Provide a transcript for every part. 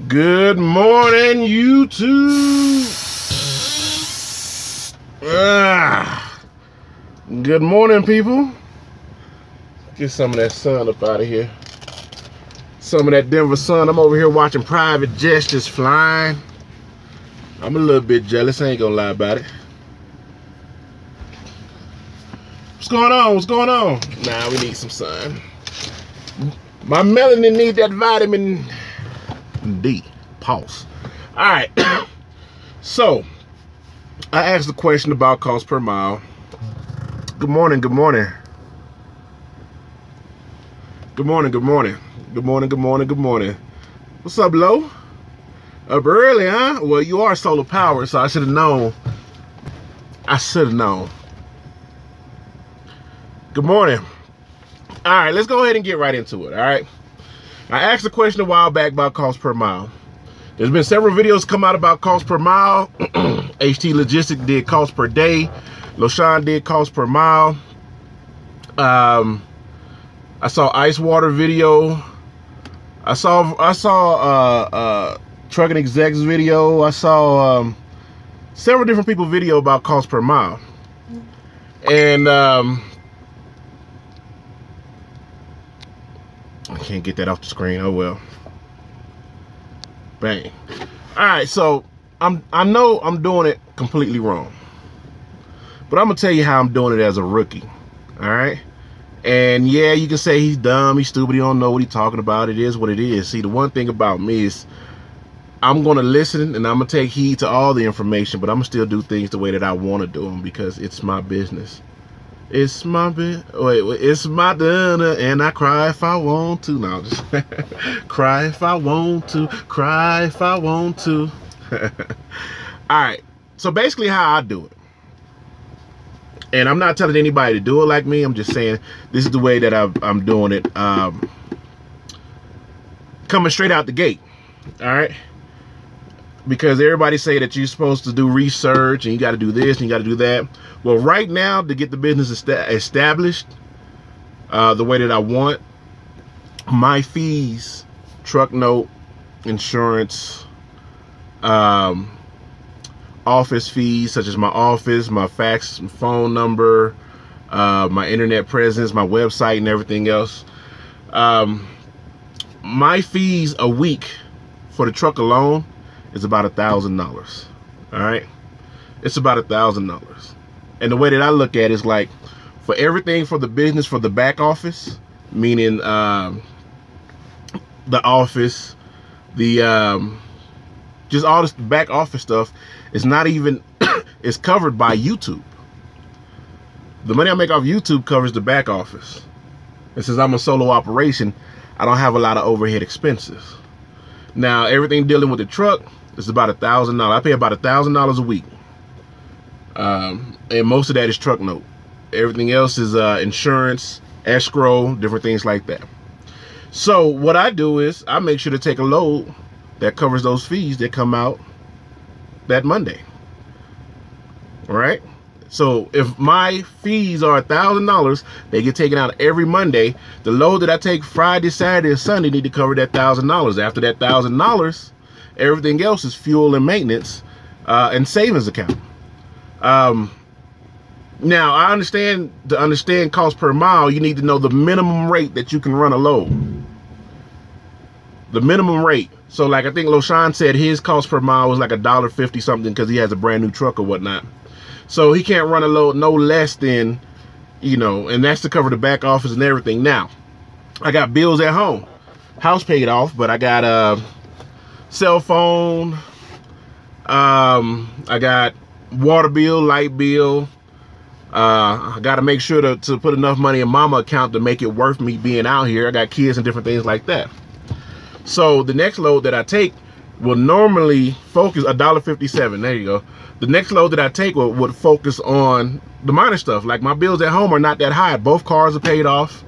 Good morning, YouTube. Good morning, people. Get some of that sun up out of here. Some of that Denver sun. I'm over here watching private jets just flying. I'm a little bit jealous, I ain't gonna lie about it. What's going on? What's going on? Nah, we need some sun. My melanin needs that vitamin D. Pulse. All right. So, I asked the question about cost per mile. Good morning. Good morning. Good morning. Good morning. Good morning. Good morning. Good morning. What's up, Lo? Up early, huh? Well, you are solar powered, so I should have known. I should have known. Good morning. All right, let's go ahead and get right into it. All right. I asked a question a while back about cost per mile. There's been several videos come out about cost per mile. HT Logistics did cost per day. LoShawn did cost per mile. I saw ice water video. I saw Trucking Execs video. I saw several different people video about cost per mile. And I can't get that off the screen. Oh well. Bang. All right, so I know I'm doing it completely wrong, but I'm gonna tell you how I'm doing it as a rookie. All right, and yeah, you can say he's dumb, he's stupid, he don't know what he's talking about. It is what it is. See, the one thing about me is I'm gonna listen and I'm gonna take heed to all the information, but I'm gonna still do things the way that I want to do them because it's my business. It's my it's my dinner, and I cry if I want to. No, just cry if I want to. Cry if I want to. All right. So basically, how I do it, and I'm not telling anybody to do it like me. I'm just saying this is the way that I'm doing it. Coming straight out the gate. All right. Because everybody say that you're supposed to do research and you got to do this and you got to do that. Well, right now, to get the business established the way that I want, my fees, truck note, insurance, office fees, such as my office, my fax, phone number, my internet presence, my website, and everything else. My fees a week for the truck alone is about $1,000. All right, it's about $1,000. And the way that I look at it is like for everything for the business, for the back office, meaning the office, the just all this back office stuff is not even it's covered by YouTube. The money I make off YouTube covers the back office. And since I'm a solo operation, I don't have a lot of overhead expenses. Now everything dealing with the truck is about $1,000. I pay about $1,000 a week. And most of that is truck note. Everything else is insurance, escrow, different things like that. So what I do is I make sure to take a load that covers those fees that come out that Monday. All right. So if my fees are $1,000, they get taken out every Monday. The load that I take Friday, Saturday, and Sunday need to cover that $1,000. After that $1,000, everything else is fuel and maintenance and savings account. Now, I understand, to understand cost per mile, you need to know the minimum rate that you can run a load. The minimum rate. So like I think LoShawn said his cost per mile was like $1.50 something because he has a brand new truck or whatnot. So he can't run a load no less than, you know, and that's to cover the back office and everything. Now, I got bills at home. House paid off, but I got a cell phone. I got water bill, light bill. I got to make sure to put enough money in mama account to make it worth me being out here. I got kids and different things like that. So the next load that I take will normally focus $1.57. There you go. The next load that I take would focus on the minor stuff. Like my bills at home are not that high. Both cars are paid off.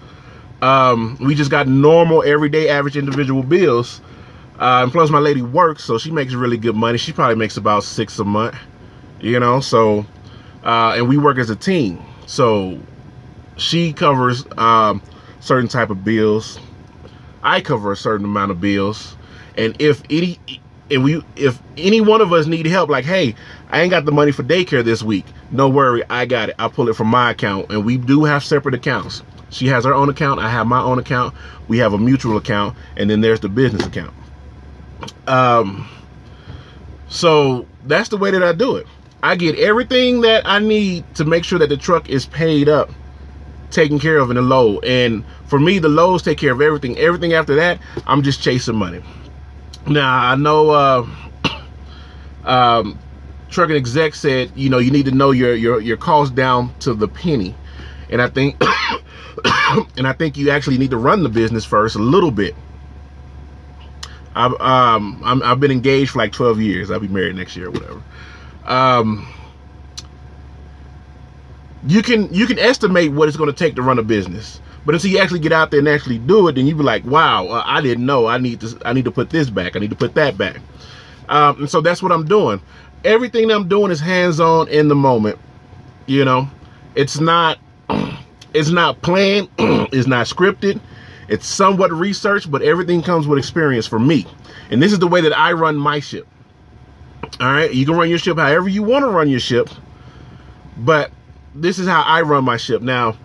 We just got normal, everyday, average individual bills. And plus my lady works, so she makes really good money. She probably makes about $6 a month, you know, so, and we work as a team. So she covers certain type of bills. I cover a certain amount of bills. And if any one of us need help, like, hey, I ain't got the money for daycare this week, no worry, I got it. I'll pull it from my account. And we do have separate accounts. She has her own account, I have my own account. We have a mutual account, and then there's the business account. So that's the way that I do it. I get everything that I need to make sure that the truck is paid up, taken care of in the load. And for me, the loads take care of everything. Everything after that, I'm just chasing money. Now, I know trucking exec said, you know, you need to know your costs down to the penny. And I think and I think you actually need to run the business first a little bit. I've been engaged for like 12 years. I'll be married next year or whatever. You can estimate what it's going to take to run a business, but until you actually get out there and actually do it, then you be like, wow, I didn't know. I need to put this back. I need to put that back. And so that's what I'm doing. Everything that I'm doing is hands-on in the moment. You know, it's not planned. It's not scripted. It's somewhat researched, but everything comes with experience for me. And this is the way that I run my ship. All right. You can run your ship however you want to run your ship, but this is how I run my ship. Now,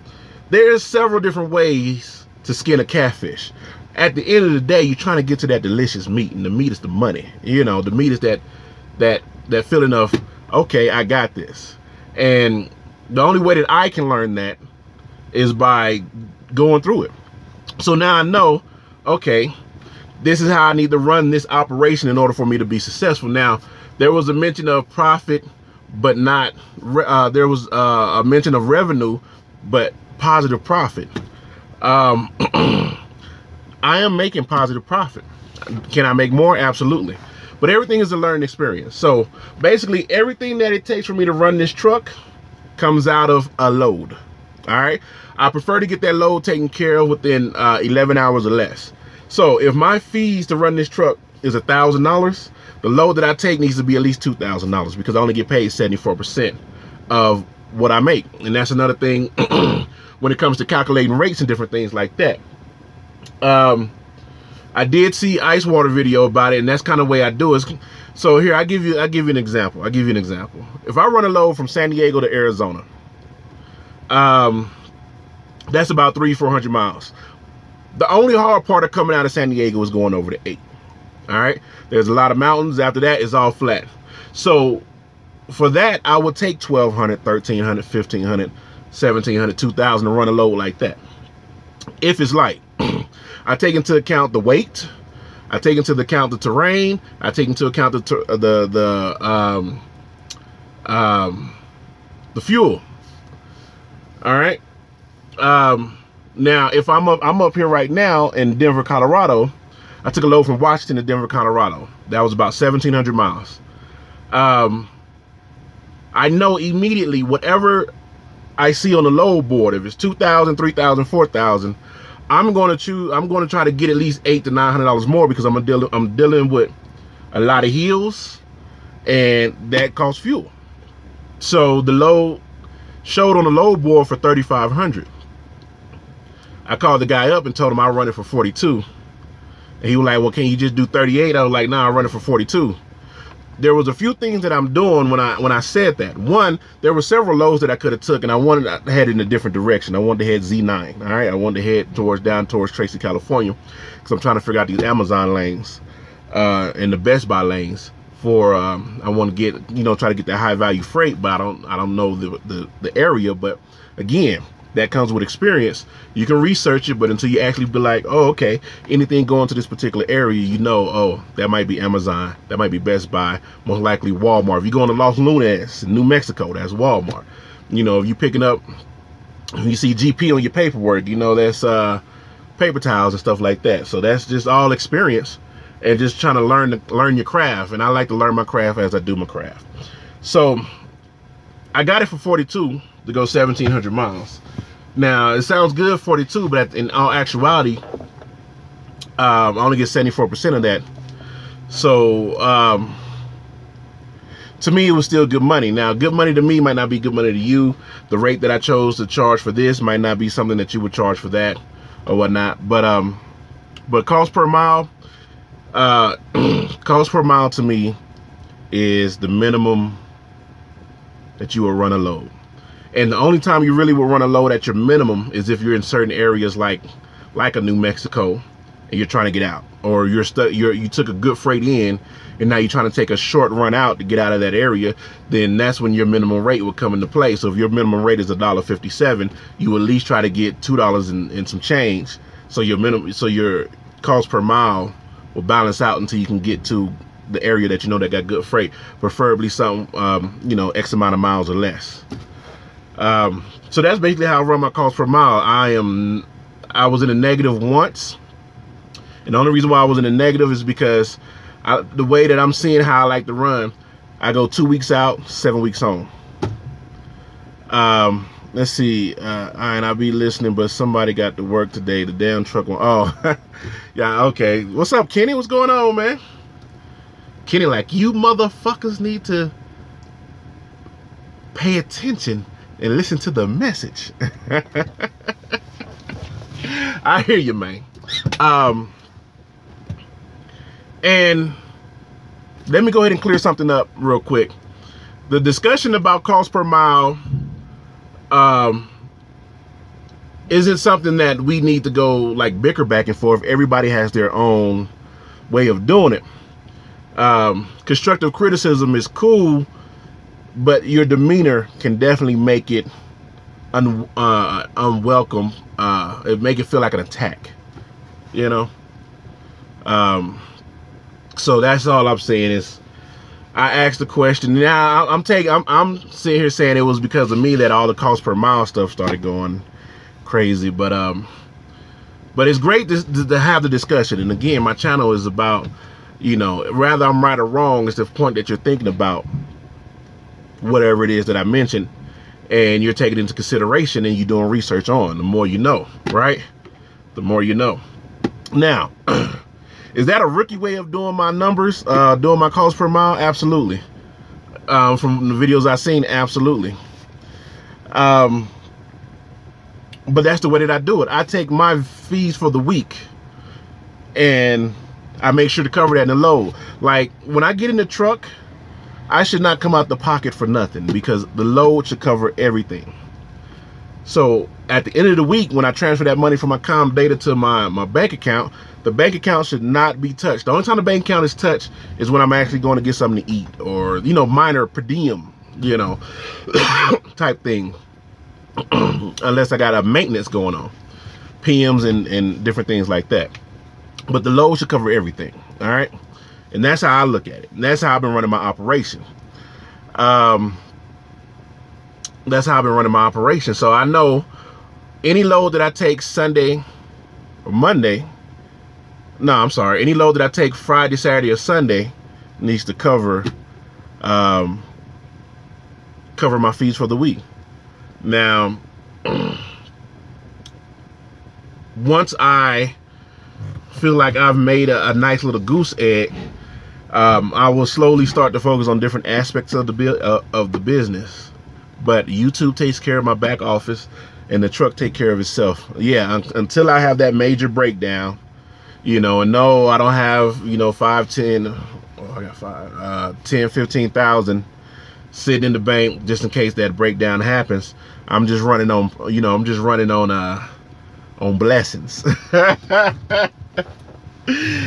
there's several different ways to skin a catfish. At the end of the day, you're trying to get to that delicious meat, and the meat is the money. You know, the meat is that feeling of, okay, I got this. And the only way that I can learn that is by going through it. So now I know, okay, this is how I need to run this operation in order for me to be successful. Now, there was a mention of profit, but not, there was a mention of revenue, but positive profit. I am making positive profit. Can I make more? Absolutely. But everything is a learning experience. So basically everything that it takes for me to run this truck comes out of a load. All right. I prefer to get that load taken care of within 11 hours or less. So if my fees to run this truck is $1,000, the load that I take needs to be at least $2,000 because I only get paid 74% of what I make. And that's another thing when it comes to calculating rates and different things like that. I did see Ice Water video about it, and that's kind of the way I do it. So here, I'll give you an example. If I run a load from San Diego to Arizona, that's about 300-400 miles. The only hard part of coming out of San Diego is going over the 8. All right. There's a lot of mountains. After that, it's all flat. So for that, I would take 1,200, 1,300, 1,500, 1,700, 2,000 to run a load like that. If it's light, I take into account the weight. I take into account the terrain. I take into account the fuel. All right. Now, if I'm up here right now in Denver, Colorado, I took a load from Washington to Denver, Colorado. That was about 1,700 miles. I know immediately whatever I see on the load board, if it's 2,000, 3,000, 4,000, I'm going to try to get at least $800 to $900 more because I'm dealing with a lot of hills, and that costs fuel. So the load showed on the load board for 3,500. I called the guy up and told him I'll run it for 42. And he was like, well, can you just do 38? I was like, nah, I'll run it for 42. There was a few things that I'm doing when I said that. One, there were several loads that I could have took, and I wanted to head in a different direction. I wanted to head Z9. All right, I wanted to head down towards Tracy, California, because I'm trying to figure out these Amazon lanes and the Best Buy lanes for. I want to get, try to get that high value freight, but I don't know the area. But again, that comes with experience. You can research it, but until you actually be like, oh, okay, anything going to this particular area, oh, that might be Amazon, that might be Best Buy, most likely Walmart. If you're going to Los Lunas, New Mexico, that's Walmart. If you're picking up, you see GP on your paperwork, that's paper towels and stuff like that. So that's just all experience and just trying to learn your craft. And I like to learn my craft as I do my craft. So I got it for 42 to go 1,700 miles. Now, it sounds good, 42, but in all actuality, I only get 74% of that. So, to me, it was still good money. Now, good money to me might not be good money to you. The rate that I chose to charge for this might not be something that you would charge for that or whatnot. But But cost per mile, cost per mile to me is the minimum that you will run a load. And the only time you really will run a load at your minimum is if you're in certain areas like a New Mexico and you're trying to get out, or you took a good freight in and now you're trying to take a short run out to get out of that area. Then that's when your minimum rate will come into play. So if your minimum rate is $1.57, you at least try to get $2 and some change. So your cost per mile will balance out until you can get to the area that you know that got good freight, preferably some X amount of miles or less. So that's basically how I run my cost per mile. I was in a negative once, and the only reason why I was in a negative is because the way that I'm seeing how I like to run, I go 2 weeks out, 7 weeks home. Let's see. And I'll be listening, but somebody got to work today. The damn truck went. Oh, yeah. Okay. What's up, Kenny? What's going on, man? Kenny, like, you motherfuckers need to pay attention and listen to the message. I hear you, man. And let me go ahead and clear something up real quick. The discussion about cost per mile isn't something that we need to go like bicker back and forth. Everybody has their own way of doing it. Constructive criticism is cool, but your demeanor can definitely make it unwelcome. It make it feel like an attack, you know. So that's all I'm saying is, I asked the question. Now I'm sitting here saying it was because of me that all the cost per mile stuff started going crazy. But it's great to have the discussion. And again, my channel is about, whether I'm right or wrong, it's the point that you're thinking about whatever it is that I mentioned, and you're taking it into consideration and you're doing research on. The more you know, right? The more you know. Now, is that a rookie way of doing my numbers, doing my cost per mile? Absolutely. From the videos I've seen, absolutely. But that's the way that I do it. I take my fees for the week and I make sure to cover that in the load. Like, when I get in the truck, I should not come out the pocket for nothing, because the load should cover everything. So at the end of the week, when I transfer that money from my comm data to my bank account, the bank account should not be touched. The only time the bank account is touched is when I'm actually going to get something to eat, or, minor per diem, type thing. Unless I got a maintenance going on, PMs and different things like that. But the load should cover everything. All right. And that's how I look at it. And that's how I've been running my operation. That's how I've been running my operation. So I know any load that I take Sunday or Monday, any load that I take Friday, Saturday, or Sunday needs to cover my fees for the week. Now, once I feel like I've made a nice little goose egg, I will slowly start to focus on different aspects of the business. But YouTube takes care of my back office, and the truck take care of itself. Yeah, until I have that major breakdown, and no, I don't have 10, 15,000 sitting in the bank just in case that breakdown happens. I'm just running on, on blessings.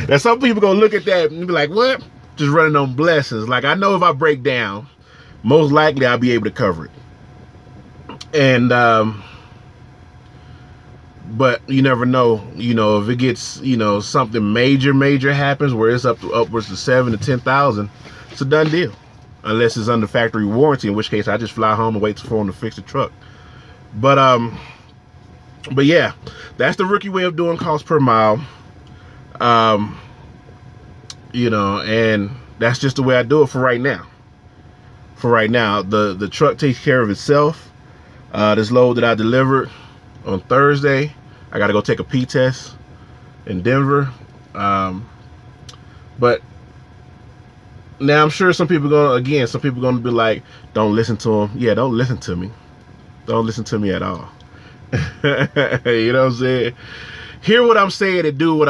Now some people gonna look at that and be like, what? Just running on blessings. Like, I know if I break down, most likely I'll be able to cover it. And but you never know, if it gets, something major happens where it's upwards to 7,000 to 10,000, it's a done deal. Unless it's under factory warranty, in which case I just fly home and wait for them to fix the truck. But yeah, that's the rookie way of doing cost per mile. And that's just the way I do it for right now. The truck takes care of itself. This load that I delivered on Thursday, I got to go take a P test in Denver. But now I'm sure some people going to be like, don't listen to him. Yeah, don't listen to me. Don't listen to me at all. You know what I'm saying? hear what I'm saying and do what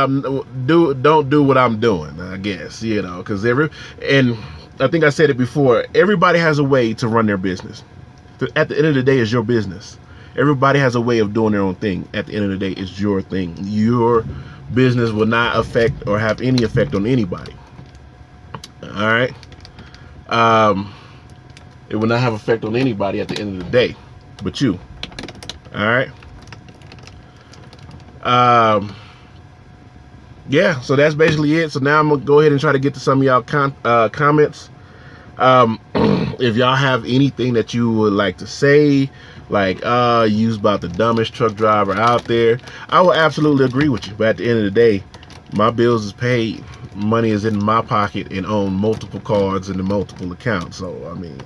don't do what I'm doing, I guess, you know, because and I think I said it before, everybody has a way to run their business. At the end of the day, it's your business. Everybody has a way of doing their own thing. At the end of the day, it's your thing. Your business will not affect or have any effect on anybody. All right. It will not have effect on anybody at the end of the day, but you. All right. Yeah, so that's basically it. So now I'm gonna go ahead and try to get to some of y'all comments. If y'all have anything that you would like to say, like you's about the dumbest truck driver out there, I will absolutely agree with you. But at the end of the day, my bills is paid, money is in my pocket and on multiple cards and multiple accounts. So I mean,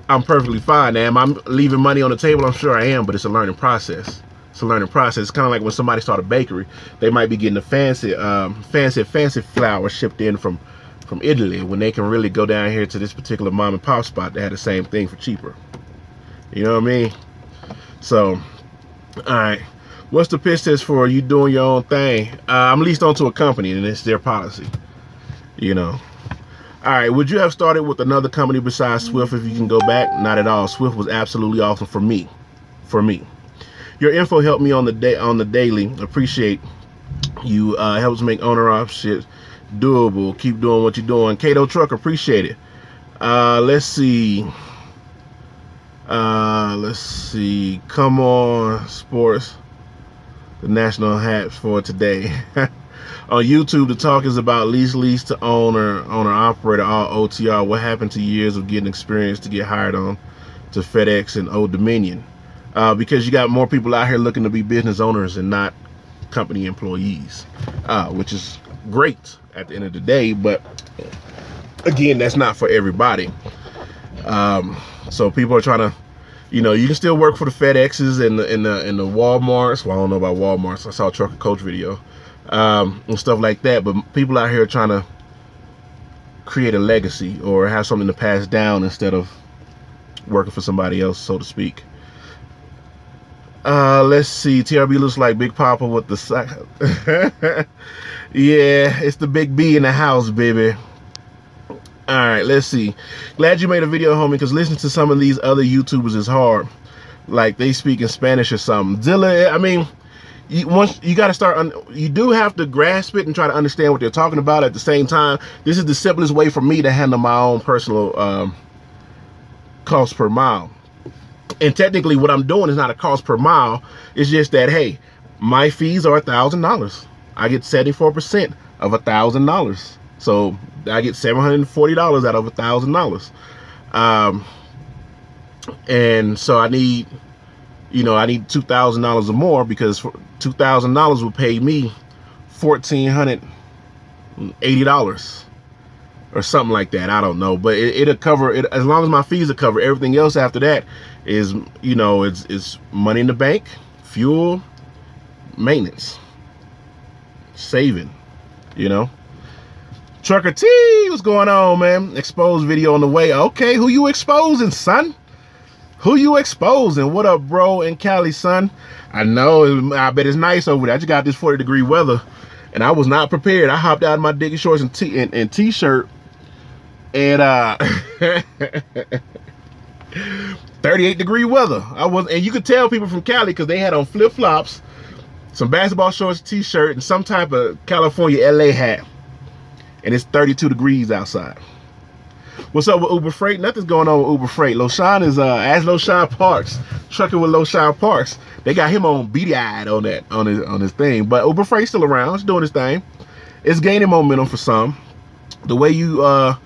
I'm perfectly fine. Am I leaving money on the table? I'm sure I am, but it's a learning process. It's a learning process. It's kind of like when somebody starts a bakery, they might be getting a fancy flour shipped in from Italy, when they can really go down here to this particular mom and pop spot that had the same thing for cheaper. You know what I mean? So, all right. What's the pitch test for you doing your own thing? I'm leased onto a company, and it's their policy. You know. All right. Would you have started with another company besides Swift if you can go back? Not at all. Swift was absolutely awesome for me. Your info helped me on the daily. Appreciate you. Helps make owner shit doable. Keep doing what you're doing. Kato Truck, appreciate it. Let's see. Come on, sports. The national hats for today. On YouTube, the talk is about lease to owner operator, all OTR. What happened to years of getting experience to get hired on to FedEx and Old Dominion? Because you got more people out here looking to be business owners and not company employees, which is great at the end of the day, but again, that's not for everybody. So people are trying to, you know, you can still work for the FedExes and the Walmarts. Well, I don't know about Walmarts. I saw a Trucker Coach video and stuff like that. But people out here are trying to create a legacy or have something to pass down instead of working for somebody else, so to speak. Let's see. TRB looks like Big Papa with the yeah, it's the big B in the house, baby. All right, let's see. Glad you made a video, homie, because listening to some of these other YouTubers is hard. Like they speak in Spanish or something. Zilla, I mean, you got to start. You do have to grasp it and try to understand what they're talking about. At the same time, this is the simplest way for me to handle my own personal cost per mile. And technically, what I'm doing is not a cost per mile. It's just that, hey, my fees are $1,000. I get 74% of $1,000. So I get $740 out of $1,000. And so I need, you know, I need $2,000 or more, because $2,000 will pay me $1,480 or something like that. I don't know, but it'll cover it as long as my fees are covered. Everything else after that is, you know, it's money in the bank, fuel, maintenance, saving, you know. Trucker T, what's going on, man? Exposed video on the way. Okay, who you exposing, son? Who you exposing? What up, bro, in Cali, son? I know, I bet it's nice over there. I just got this 40-degree weather, and I was not prepared. I hopped out of my dicky shorts and t-shirt, and 38-degree weather. And you could tell people from Cali because they had on flip-flops, some basketball shorts, t-shirt, and some type of California LA hat. And it's 32 degrees outside. What's up with Uber Freight? Nothing's going on with Uber Freight. Loshan is as Loshan Parks, trucking with Loshan Parks. They got him on beady-eyed on his thing. But Uber Freight's still around. It's doing his thing. It's gaining momentum for some. The way you are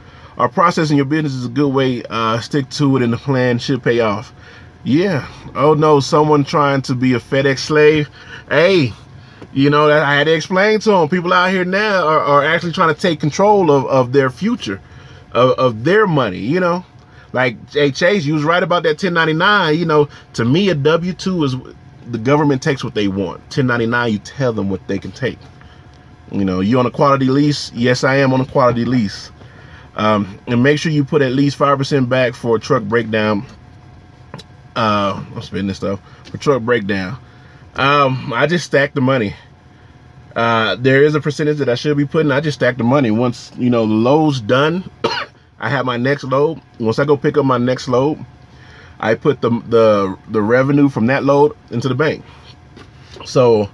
processing your business is a good way. Stick to it, and the plan should pay off. Yeah. Oh no, someone trying to be a FedEx slave. Hey. You know, I had to explain to them. People out here now are actually trying to take control of their future, of their money, you know. Like, hey, Chase, you was right about that 1099. You know, to me, a W-2 is the government takes what they want. 1099, you tell them what they can take. You know, you on a quality lease? Yes, I am on a quality lease. And make sure you put at least 5% back for a truck breakdown. I'm spending this stuff for truck breakdown. I just stack the money. There is a percentage that I should be putting. I just stack the money. Once, you know, the load's done, I have my next load. Once I go pick up my next load, I put the revenue from that load into the bank. So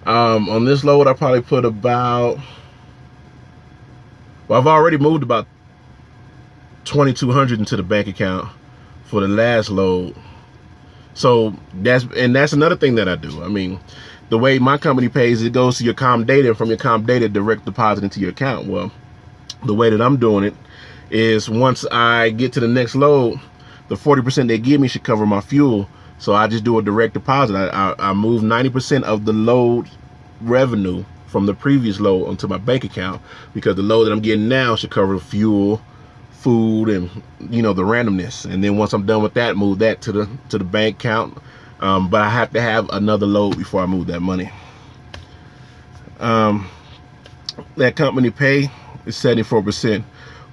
on this load, I probably put about, well, I've already moved about $2,200 into the bank account for the last load. So that's another thing that I do. I mean, the way my company pays, it goes to your com data, and from your com data, direct deposit into your account. Well, the way that I'm doing it is once I get to the next load, the 40% they give me should cover my fuel. So I just do a direct deposit. I move 90% of the load revenue from the previous load onto my bank account, because the load that I'm getting now should cover fuel, food, and, you know, the randomness. And then once I'm done with that, move that to the bank account. But I have to have another load before I move that money. That company pay is 74%.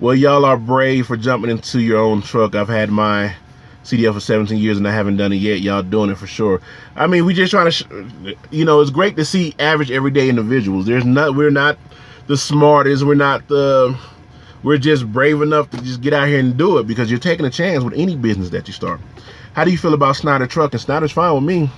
Well, y'all are brave for jumping into your own truck. I've had my CDL for 17 years and I haven't done it yet. Y'all doing it for sure. I mean, we just trying to, you know, it's great to see average everyday individuals. We're not the smartest. We're just brave enough to just get out here and do it, because you're taking a chance with any business that you start. How do you feel about Snyder Trucking? Snyder's fine with me.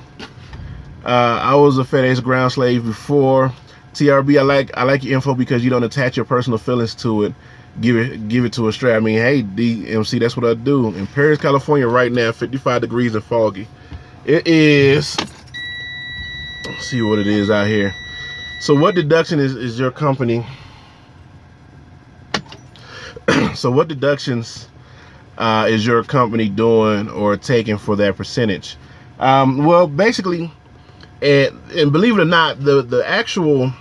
I was a FedEx ground slave before. TRB, I like your info because you don't attach your personal feelings to it. Give it to a straight. I mean, hey, DMC, that's what I do. In Paris, California right now, 55 degrees and foggy. It is, let's see what it is out here. So what deduction is your company? So what deductions is your company doing or taking for that percentage? Well, basically, and believe it or not, the actual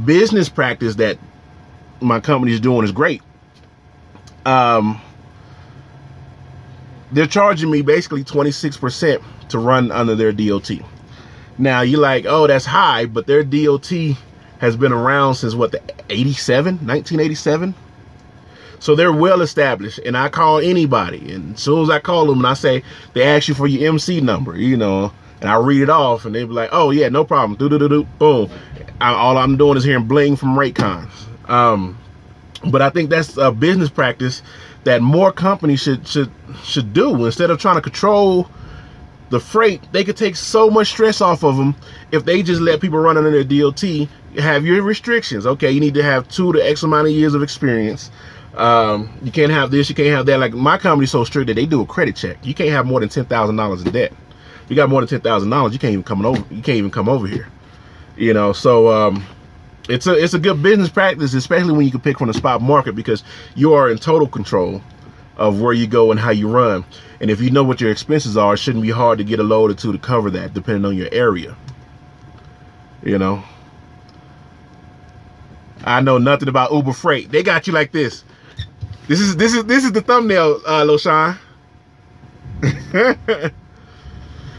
business practice that my company is doing is great. They're charging me basically 26% to run under their DOT. Now you're like, oh, that's high, but their DOT has been around since what, the 1987. So they're well established, and I call anybody, and as soon as I call them and I say, they ask you for your MC number, you know, and I read it off, and they be like, oh yeah, no problem, boom. All I'm doing is hearing bling from Raycons. But I think that's a business practice that more companies should do. Instead of trying to control the freight, they could take so much stress off of them if they just let people run under their DOT. Have your restrictions. Okay, you need to have 2 to X amount of years of experience. You can't have this, you can't have that. Like, my company's so strict that they do a credit check. You can't have more than $10,000 in debt. If you got more than $10,000, you can't even come over here. You know, so it's a good business practice, especially when you can pick from the spot market, because you are in total control of where you go and how you run. And if you know what your expenses are, it shouldn't be hard to get a load or two to cover that, depending on your area. You know, I know nothing about Uber Freight. They got you like this. This is the thumbnail, Loshan.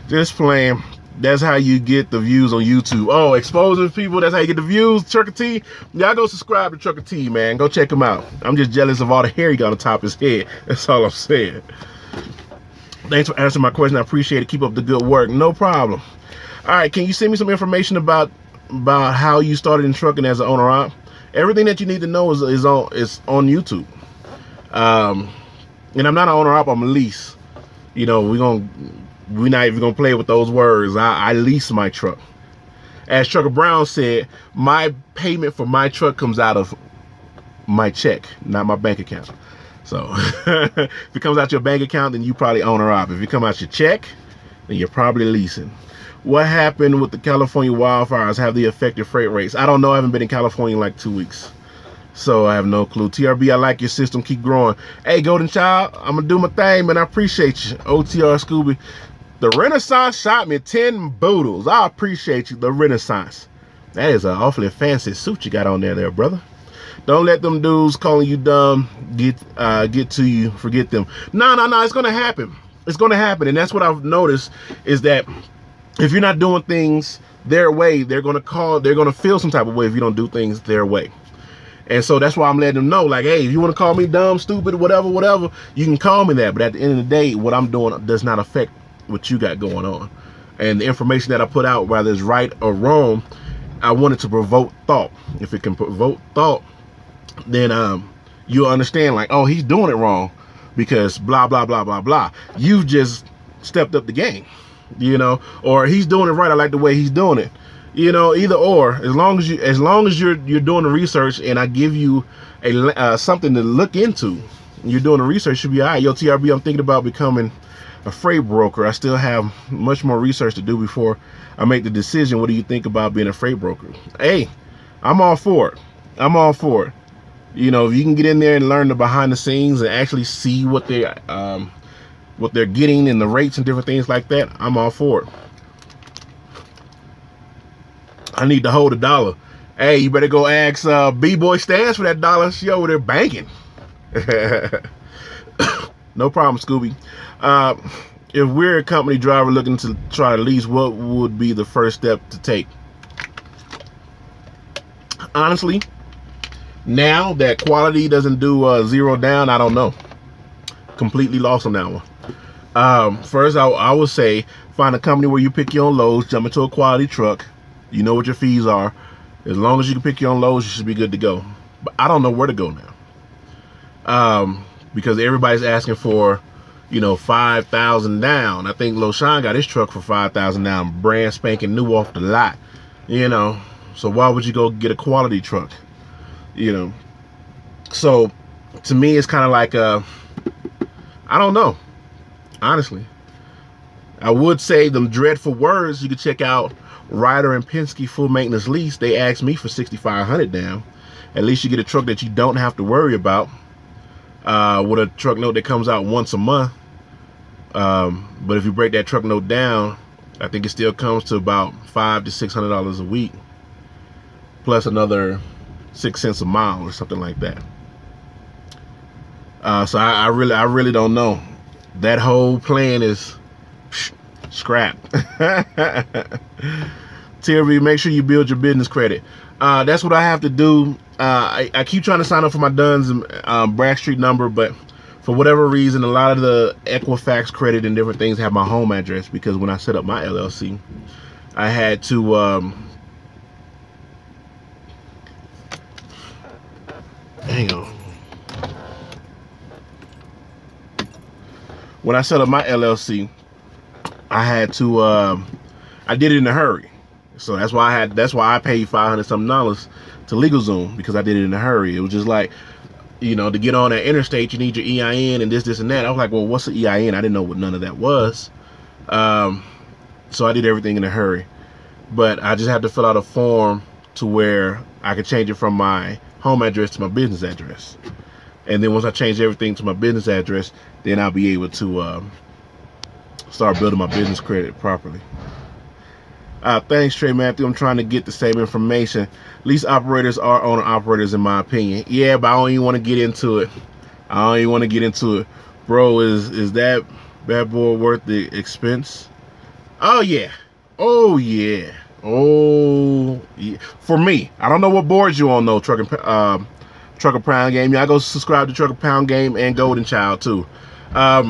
Just playing. That's how you get the views on YouTube. Oh, exposing people, that's how you get the views. Trucker T, y'all go subscribe to Trucker T, man. Go check him out. I'm just jealous of all the hair he got on top of his head. That's all I'm saying. Thanks for answering my question. I appreciate it. Keep up the good work. No problem. All right, can you send me some information about how you started in trucking as an owner-op? Everything that you need to know is on YouTube. And I'm not an owner-op, I'm a lease. You know, we're not even gonna play with those words. I lease my truck. As Trucker Brown said, my payment for my truck comes out of my check, not my bank account. So if it comes out your bank account, then you probably owner-op. If it comes out your check, then you're probably leasing. What happened with the California wildfires? Have they affected freight rates? I don't know. I haven't been in California in like 2 weeks, so I have no clue. TRB, I like your system. Keep growing. Hey, Golden Child, I'm gonna do my thing, man. I appreciate you. OTR Scooby. The Renaissance shot me 10 boodles. I appreciate you, the Renaissance. That is an awfully fancy suit you got on there, brother. Don't let them dudes calling you dumb get to you. Forget them. No. It's gonna happen. It's gonna happen, and that's what I've noticed is that if you're not doing things their way, they're gonna feel some type of way if you don't do things their way. And so that's why I'm letting them know, like, hey, if you want to call me dumb, stupid, whatever, you can call me that. But at the end of the day, what I'm doing does not affect what you got going on. And the information that I put out, whether it's right or wrong, I want it to provoke thought. If it can provoke thought, then you'll understand, like, oh, he's doing it wrong because blah blah blah blah blah. You've just stepped up the game, you know, or he's doing it right. I like the way he's doing it, you know. Either or, as long as you're doing the research, and I give you a something to look into, you're doing the research, should be all right. Yo, TRB, I'm thinking about becoming a freight broker. I still have much more research to do before I make the decision. What do you think about being a freight broker? Hey, I'm all for it. I'm all for it. You know, if you can get in there and learn the behind the scenes and actually see what they're getting and the rates and different things like that, I'm all for it. I need to hold $1. Hey, you better go ask B-Boy Stance for that $1. She over there banking. No problem, Scooby. If we're a company driver looking to try to lease, what would be the first step to take? Honestly, now that quality doesn't do 0 down, I don't know. Completely lost on that one. First, I would say find a company where you pick your own loads, jump into a quality truck. You know what your fees are. As long as you can pick your own loads, you should be good to go. But I don't know where to go now. Because everybody's asking for, you know, 5,000 down. I think LoShawn got his truck for 5,000 down, brand spanking new off the lot. You know, so why would you go get a quality truck? You know, so to me, it's kind of like I don't know. Honestly, I would say them dreadful words. You could check out Ryder and Penske full maintenance lease. They asked me for 6,500 down. At least you get a truck that you don't have to worry about. With a truck note that comes out once a month. But if you break that truck note down, I think it still comes to about $500 to $600 a week, plus another 6 cents a mile or something like that. So I really don't know. That whole plan is scrap. TRV, make sure you build your business credit. That's what I have to do. I keep trying to sign up for my Duns and Bradstreet number, but for whatever reason, a lot of the Equifax credit and different things have my home address, because when I set up my LLC, I had to hang on. When I set up my LLC, I had to I did it in a hurry. So that's why I paid $500 something to LegalZoom, because I did it in a hurry. It was just like, you know, to get on that interstate, you need your EIN and this and that. I was like, well, what's the EIN? I didn't know what none of that was. So I did everything in a hurry. But I just had to fill out a form to where I could change it from my home address to my business address. And then once I change everything to my business address, then I'll be able to start building my business credit properly. Thanks, Trey Matthew. I'm trying to get the same information. Lease operators are owner operators, in my opinion. Yeah, but I don't even want to get into it. Bro, is that bad boy worth the expense? Oh yeah. Oh yeah. For me, I don't know what boards you on though. Trucker Pound Game. Yeah, I go subscribe to Trucker Pound Game and Golden Child too. To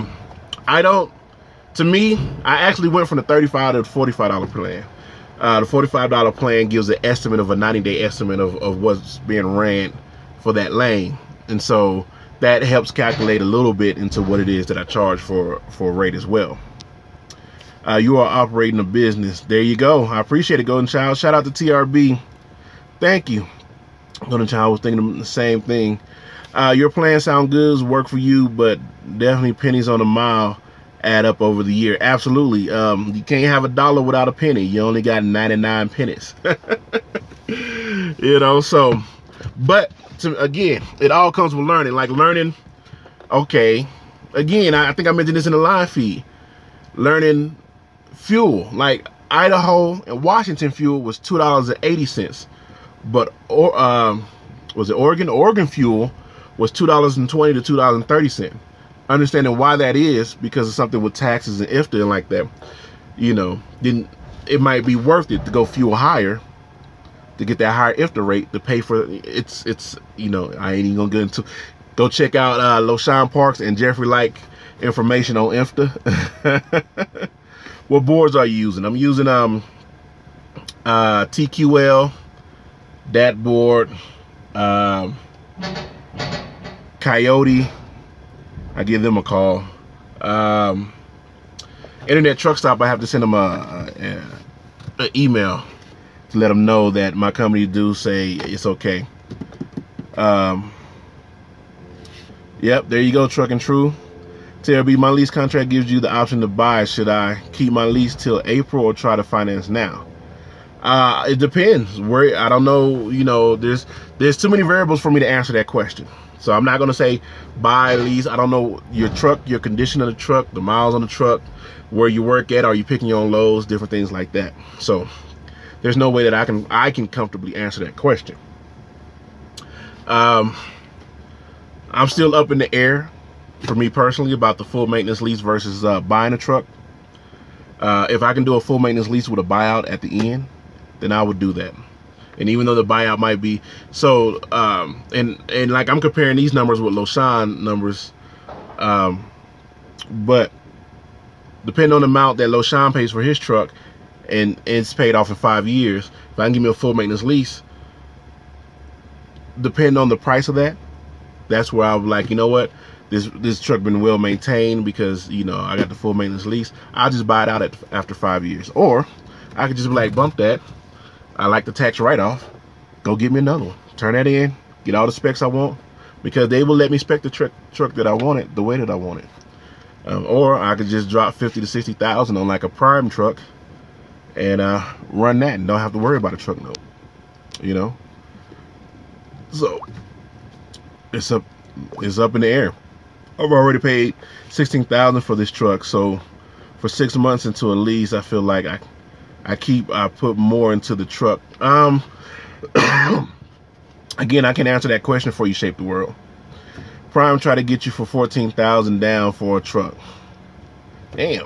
me, I actually went from the $35 to the $45 plan. The $45 plan gives an estimate of a 90-day estimate of what's being ran for that lane. And so that helps calculate a little bit into what it is that I charge for a rate as well. You are operating a business. There you go. I appreciate it, Golden Child. Shout out to TRB. Thank you. Golden Child was thinking the same thing. Your plan sound good, work for you, but definitely pennies on a mile add up over the year. Absolutely. You can't have $1 without a penny. You only got 99 pennies. You know, so, but again, it all comes with learning. Like learning, okay, again, I think I mentioned this in the live feed. Learning fuel, like Idaho and Washington fuel was $2.80, but was it Oregon? Oregon fuel was $2.20 to $2.30. Understanding why that is, because of something with taxes and IFTA and like that, you know, then it might be worth it to go fuel higher to get that higher IFTA rate to pay for it's you know, I ain't even gonna get into. Go check out LoShawn Parks and Jeffrey Like information on IFTA. What boards are you using? I'm using TQL, that board, Coyote. I give them a call. Internet Truck Stop, I have to send them an email to let them know that my company do say it's okay. Yep, there you go, Truck and True. TRB, my lease contract gives you the option to buy. Should I keep my lease till April or try to finance now? It depends. I don't know. You know, there's too many variables for me to answer that question. So I'm not gonna say buy, lease. I don't know your truck, your condition of the truck, the miles on the truck, where you work at, are you picking your own loads, different things like that. So there's no way that I can comfortably answer that question. I'm still up in the air for me personally about the full maintenance lease versus buying a truck. If I can do a full maintenance lease with a buyout at the end, then I would do that. And even though the buyout might be so, and like I'm comparing these numbers with Loshan numbers, but depending on the amount that Loshan pays for his truck, and it's paid off in 5 years, if I can give me a full maintenance lease, depending on the price of that, that's where I'm like, you know what, this truck been well maintained because, you know, I got the full maintenance lease. I'll just buy it out after 5 years. Or I could just be like, bump that. I like the tax write-off. Go get me another one. Turn that in. Get all the specs I want, because they will let me spec the truck that I want it the way that I want it. Or I could just drop 50 to 60,000 on like a prime truck and run that and don't have to worry about a truck note. You know. So it's up in the air. I've already paid $16,000 for this truck, so for 6 months into a lease, I feel like I put more into the truck. Again, I can answer that question for you, Shape the World. Prime try to get you for $14,000 down for a truck. Damn.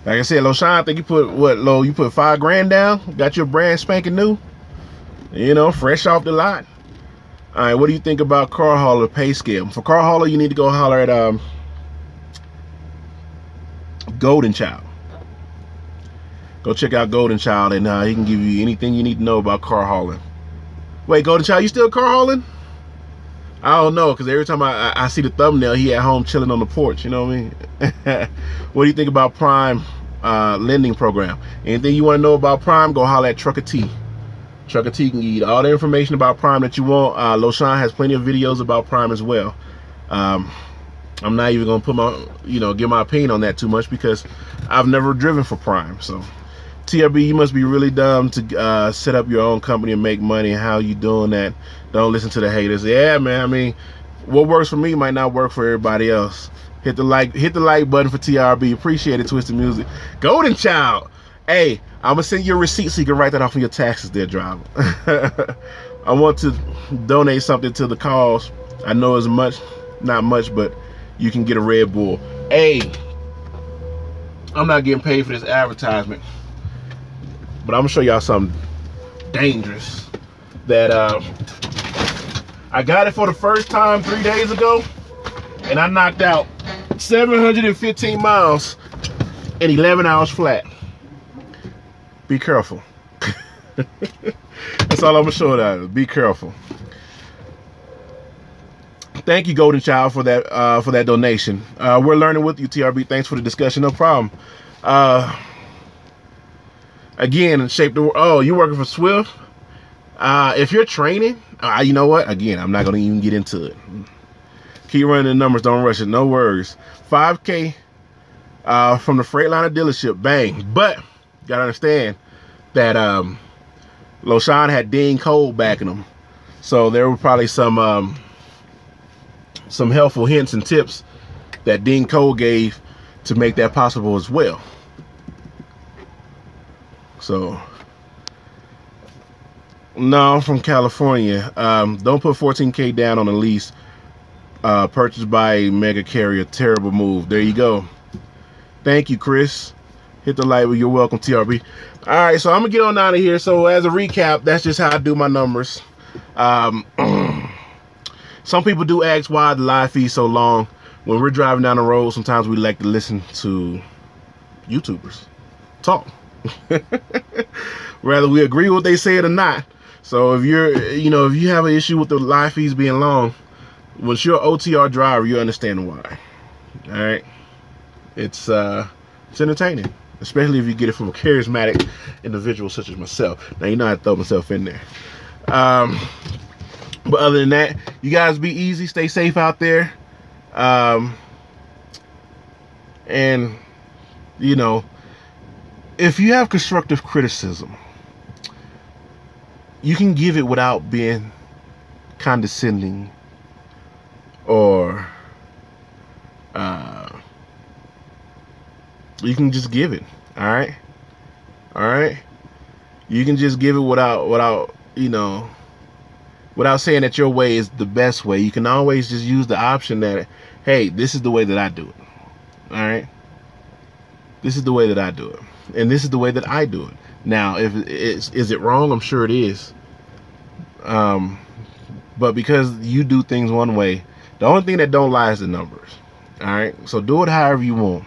Like I said, Loshan, I think you put what, Lo? You put $5,000 down, got your brand spanking new, you know, fresh off the lot. All right, what do you think about car hauler pay scale? For car hauler, you need to go holler at Golden Child. Go check out Golden Child, and he can give you anything you need to know about car hauling. Wait, Golden Child, you still car hauling? I don't know, because every time I see the thumbnail, he at home chilling on the porch. You know what I mean? What do you think about Prime lending program? Anything you want to know about Prime, go holler at Trucker T. Trucker T can give you all the information about Prime that you want. Loshan has plenty of videos about Prime as well. I'm not even gonna put my, give my opinion on that too much, because I've never driven for Prime. So TRB, you must be really dumb to set up your own company and make money. How you doing that? Don't listen to the haters. Yeah, man. I mean, what works for me might not work for everybody else. Hit the like button for TRB. Appreciate it, Twisted Music. Golden Child. Hey, I'm gonna send you a receipt so you can write that off on your taxes there, driver. I want to donate something to the cause. I know it's not much, but you can get a Red Bull. Hey, I'm not getting paid for this advertisement, but I'm gonna show y'all something dangerous that I got it for the first time 3 days ago, and I knocked out 715 miles in 11 hours flat. Be careful. That's all I'm gonna show that. Be careful. Thank you, Golden Child, for that donation. We're learning with you, TRB. Thanks for the discussion. No problem. Again, Shape the World. Oh, you working for Swift? If you're training, you know what? Again, I'm not gonna even get into it. Keep running the numbers. Don't rush it. No worries. 5K from the Freightliner dealership. Bang. But gotta understand that Loshan had Dean Cole backing him, so there were probably some helpful hints and tips that Dean Cole gave to make that possible as well. So, no, I'm from California. Don't put 14K down on a lease purchased by a mega carrier. Terrible move. There you go. Thank you, Chris. Hit the like. You're welcome, TRB. All right, so I'm gonna get on out of here. So as a recap, that's just how I do my numbers. Some people do ask why the live feed so long. When we're driving down the road, sometimes we like to listen to YouTubers talk. Whether we agree with what they said or not. So if if you have an issue with the live feeds being long, once you're an OTR driver, you understand why. All right, it's entertaining, especially if you get it from a charismatic individual such as myself. Now you know I throw myself in there. But other than that, you guys be easy, stay safe out there, and if you have constructive criticism, you can give it without being condescending or you can just give it. All right. You can just give it without saying that your way is the best way. You can always just use the option that, hey, this is the way that I do it. All right. This is the way that I do it. And this is the way that I do it. Now, is it wrong? I'm sure it is. But because you do things one way, the only thing that don't lie is the numbers. All right. So do it however you want.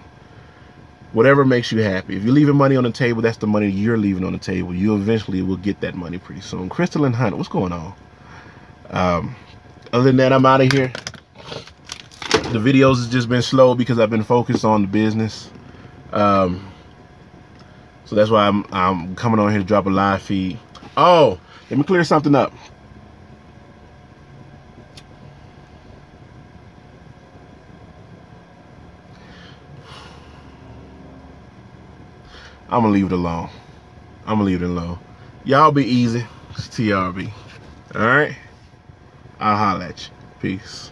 Whatever makes you happy. If you're leaving money on the table, that's the money you're leaving on the table. You eventually will get that money pretty soon. Crystal and Hunt, what's going on? Other than that, I'm out of here. The videos has just been slow because I've been focused on the business. So that's why I'm coming on here to drop a live feed. Oh, let me clear something up. I'm gonna leave it alone. Y'all be easy. It's TRB. All right. I'll holler at you. Peace.